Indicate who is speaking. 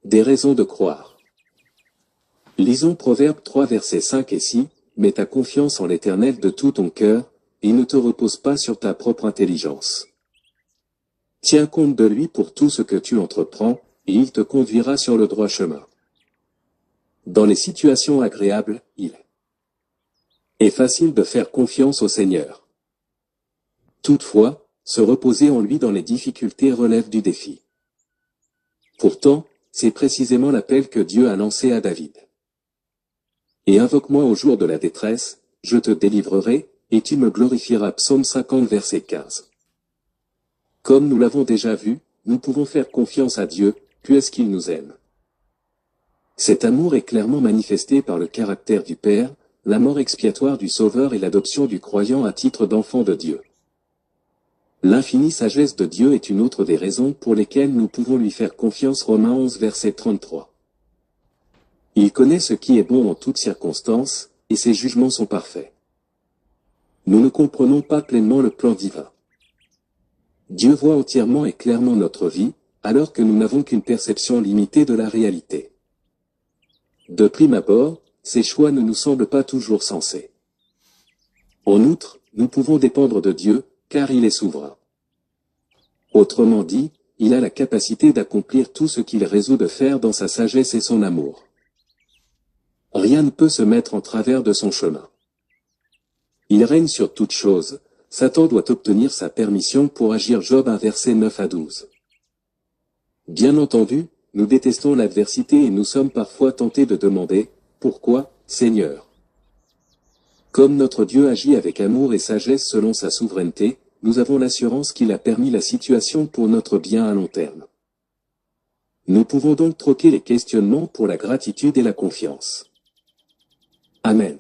Speaker 1: Des raisons de croire. Lisons Proverbe 3 versets 5 et 6, « Mets ta confiance en l'Éternel de tout ton cœur, et ne te repose pas sur ta propre intelligence. Tiens compte de lui pour tout ce que tu entreprends, et il te conduira sur le droit chemin. » Dans les situations agréables, il est facile de faire confiance au Seigneur. Toutefois, se reposer en lui dans les difficultés relève du défi. Pourtant, c'est précisément l'appel que Dieu a lancé à David. Et invoque-moi au jour de la détresse, je te délivrerai, et tu me glorifieras. Psaume 50 verset 15. Comme nous l'avons déjà vu, nous pouvons faire confiance à Dieu, puisqu'il nous aime. Cet amour est clairement manifesté par le caractère du Père, la mort expiatoire du Sauveur et l'adoption du croyant à titre d'enfant de Dieu. L'infinie sagesse de Dieu est une autre des raisons pour lesquelles nous pouvons lui faire confiance. Romains 11 verset 33. Il connaît ce qui est bon en toutes circonstances, et ses jugements sont parfaits. Nous ne comprenons pas pleinement le plan divin. Dieu voit entièrement et clairement notre vie, alors que nous n'avons qu'une perception limitée de la réalité. De prime abord, ses choix ne nous semblent pas toujours sensés. En outre, nous pouvons dépendre de Dieu, car il est souverain. Autrement dit, il a la capacité d'accomplir tout ce qu'il résout de faire dans sa sagesse et son amour. Rien ne peut se mettre en travers de son chemin. Il règne sur toutes choses, Satan doit obtenir sa permission pour agir. Job 1 versets 9 à 12. Bien entendu, nous détestons l'adversité et nous sommes parfois tentés de demander « Pourquoi, Seigneur ?» Comme notre Dieu agit avec amour et sagesse selon sa souveraineté, nous avons l'assurance qu'il a permis la situation pour notre bien à long terme. Nous pouvons donc troquer les questionnements pour la gratitude et la confiance. Amen.